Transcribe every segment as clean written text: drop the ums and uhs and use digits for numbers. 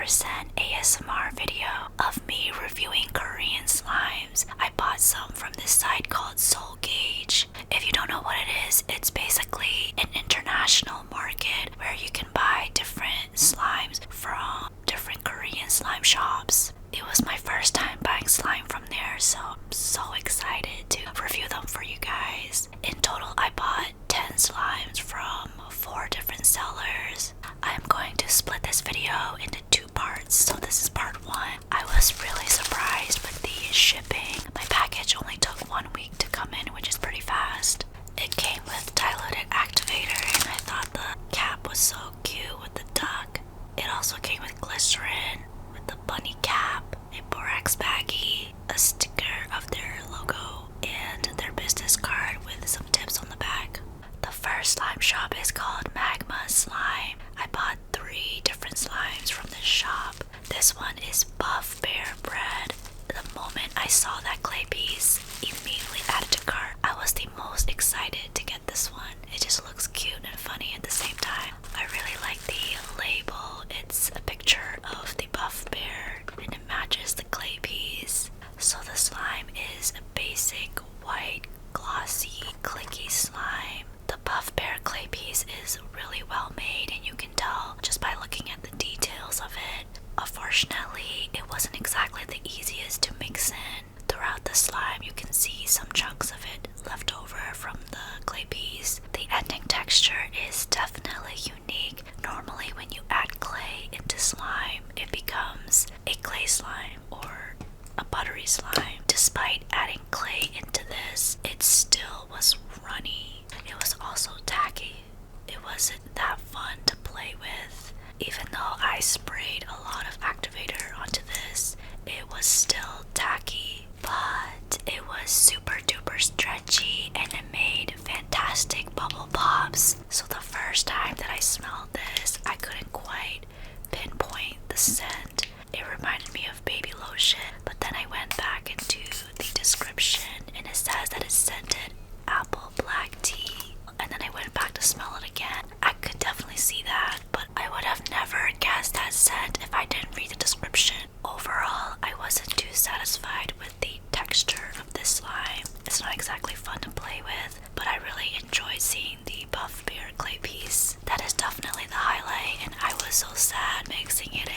100% ASMR video of me reviewing Korean slimes. I bought some from this site called Seoul Gage. If you don't know what it is, it's basically an international market where you can buy different slimes from different Korean slime shops. It was my first time buying slime from there, so I'm so excited to review them for you guys. In total, I bought 10 slimes from 4 different sellers. I'm going to split this video into 2 parts, so this is part 1. I was really surprised with the shipping. My package only took 1 week to come in, which is pretty fast. It came with diluted activator, and I thought the cap was so cute with the duck. It also came with glycerin, with the bunny cap, a borax baggie, a sticker of their logo, and their business card with some tips on the back. The first slime shop is called Magma Slime. I bought 3 different slimes from this shop. This one is Buff Bear Bread. The moment I saw that clay piece, immediately added to cart. I was the most excited to get this one. It just looks cute and funny at the same time. I really like the label. It's a picture of the buff bear and it matches the clay piece. So the slime is a basic white glossy clicky slime. The buff bear clay piece is really well made and you can tell just by looking at the details of it. Unfortunately, it wasn't exactly the easiest to mix in. Throughout the slime, you can see some chunks of it left over from the clay piece. The ending texture is definitely unique. Normally, when you add clay into slime, it becomes a clay slime or a buttery slime. Despite adding clay into this, it still was runny. It was also tacky. It wasn't that fun to play with. Even though I sprayed a lot of activator onto this, it was still tacky. But it was super duper stretchy and it made fantastic bubble pops. So the first time that I smelled this, I couldn't quite pinpoint the scent. It reminded me of baby lotion, but then I went back into the description and it says that it's scented apple black tea. And then I went back to smell it again. I could definitely see that, but I would have never guessed that scent if I didn't read the description. Overall, I wasn't too satisfied with the texture of this slime. It's not exactly fun to play with, but I really enjoyed seeing the buff bear clay piece. That is definitely the highlight, and I was so sad mixing it in.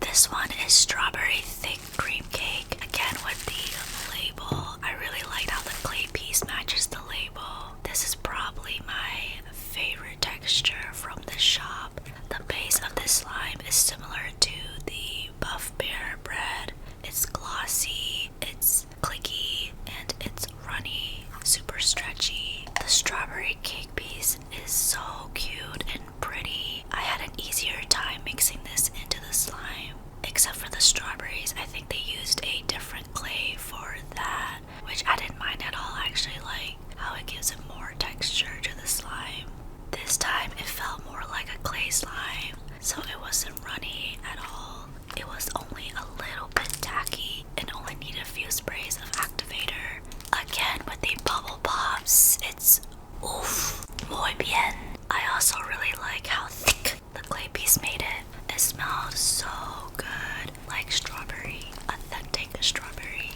This one is strawberry thick cream cake. Again with the label. I really liked how the clay piece matches the label. This is probably my favorite texture from this shop. The base of this slime is similar to the buff bear bread. It's glossy, it's clicky, and it's runny, super stretchy. The strawberry cake piece is so cute and pretty. I had an easier time mixing this into the slime. Except for the strawberries, I think they used a different clay for that, which I didn't mind at all. I actually like how it gives it more texture to the slime. This time it felt more like a clay slime, so it wasn't runny at all. It was only a little bit tacky and only needed a few sprays of activator. Again with the bubble pops, it's oof, muy bien. I also really like how thick the clay piece made it. It smelled so good, like strawberry, authentic strawberry.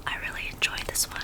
I really enjoyed this one.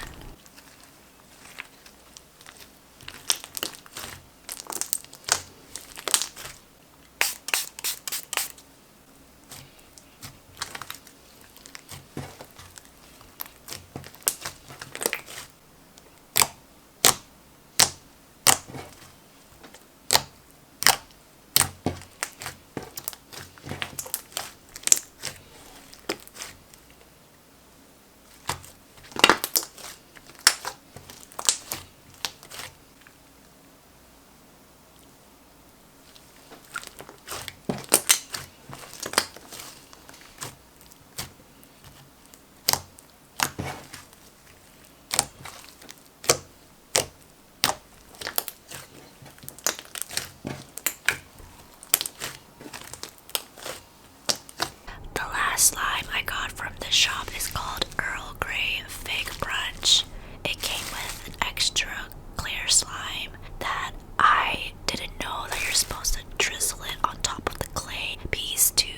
this shop is called Earl Grey Fig Brunch. It came with an extra clear slime that I didn't know that you're supposed to drizzle it on top of the clay piece to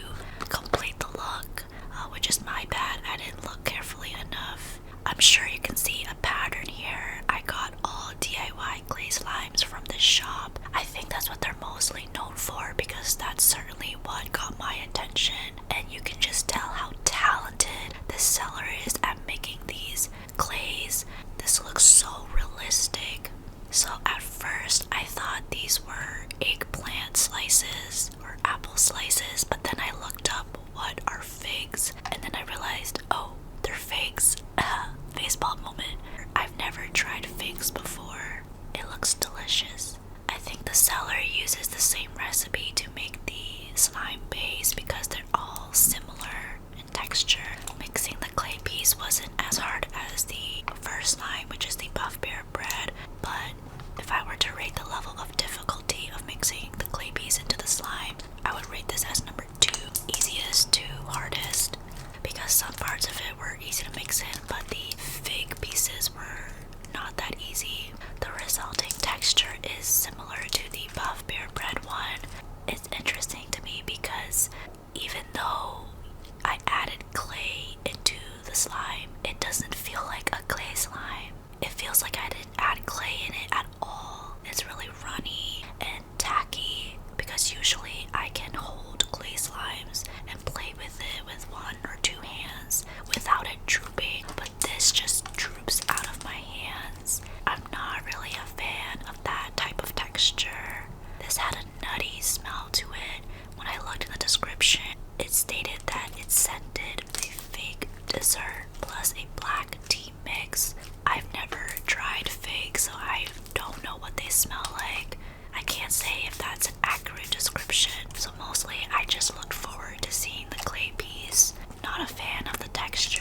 complete the look, which is my bad. I didn't look carefully enough. I'm sure you can see a pattern here. I got all DIY clay slimes from this shop. I think that's what they're mostly known for because that's certainly what got my attention, and you can just tell how talented this seller is at making these clays. This looks so realistic. So at first I thought these were eggplant slices or apple slices, but then I looked up what are figs, and then I realized, oh, they're figs. Baseball moment. I've never tried figs before. It looks delicious. I think the seller uses the same recipe to make the slime base because they're all similar in texture. Mixing the clay piece wasn't as hard as the first slime, which is the buff bear bread, but if I were to rate the level of difficulty of mixing the clay piece into the slime, I would rate this as number 2, easiest to hardest, because some parts of it were easy to mix in, but the fig pieces were not that easy. The resulting texture is similar to the buff bear bread one. It's interesting to me because even though I added clay into the slime, it doesn't feel like a clay slime. It feels like I didn't add clay in it at all. It's really runny and tacky because usually I can hold clay slimes and play with it with 1 or 2 hands without it drooping, but this just droops out of my hands. I'm not really a fan of that type of texture. This had a nutty smell to it. When I looked in the description, it stated that it's scented with a fig dessert plus a black tea mix. I've never tried figs, so I don't know what they smell like. I can't say if that's an accurate description, so mostly I just looked forward to seeing the clay piece. Not a fan of the texture.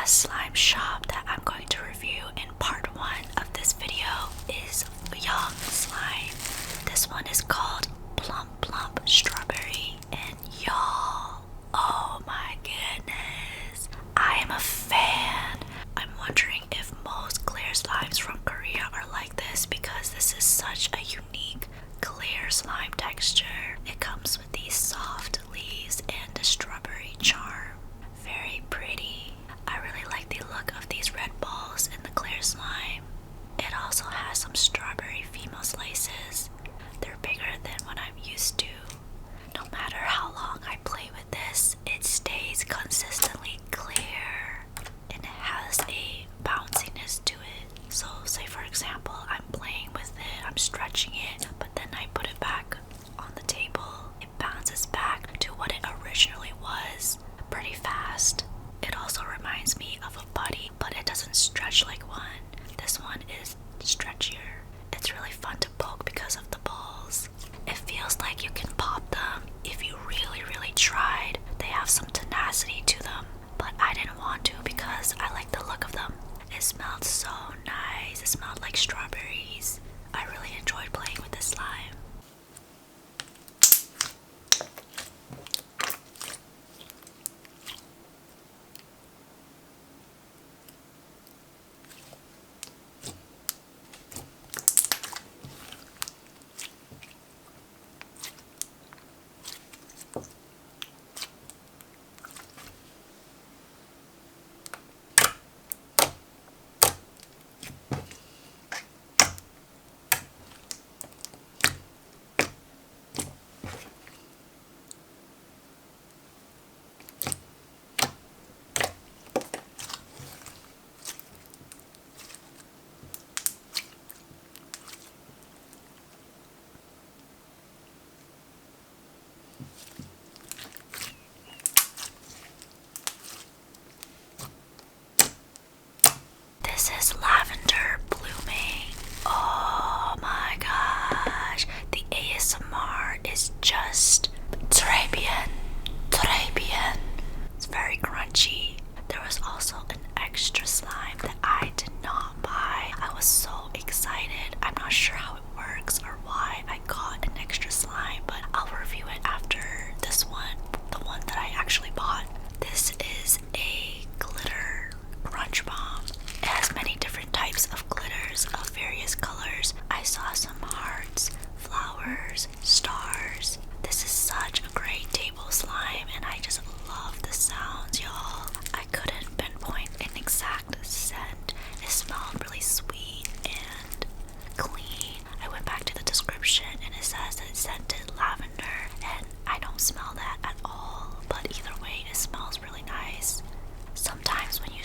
Slime shop that I'm going to review in part 1 of this video is Yyoungslime. This one is called Plump Plump Strawberry, and y'all, oh my goodness, I am a fan. I'm wondering if most clear slimes from Korea are like this because this is such a unique clear slime texture. It comes with these soft leaves and a strawberry charm. Very pretty. I really like the look of these red balls in the clear slime. It also has some strawberry female slices. They're bigger than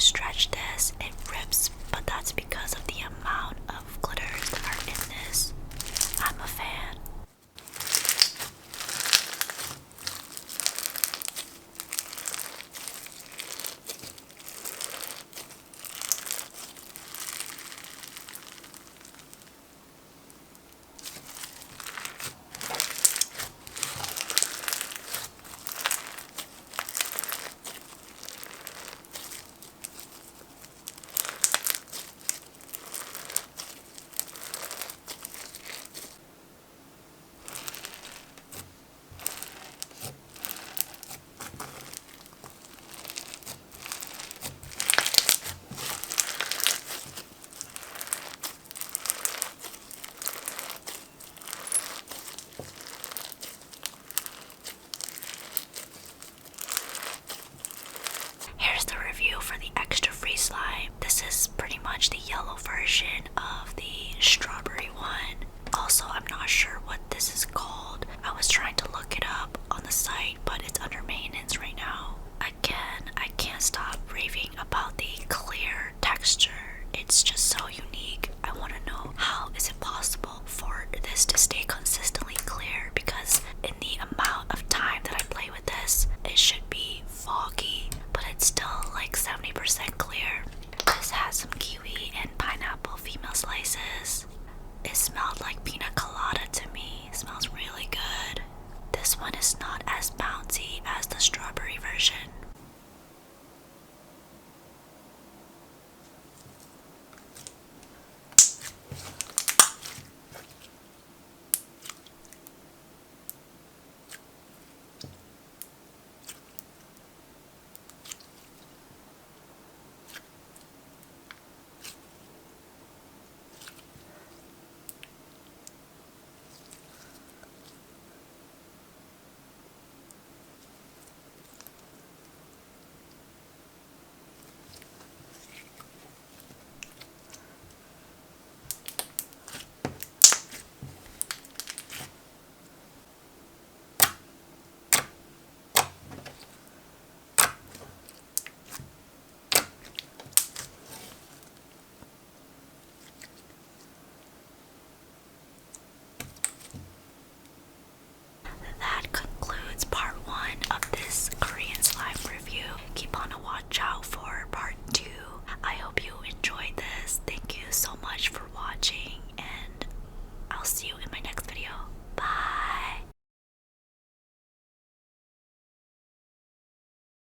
stretch this, it rips, but that's because of the amount of glitters that are in this. I'm a fan. Here's the review for the extra free slime. This is pretty much the yellow version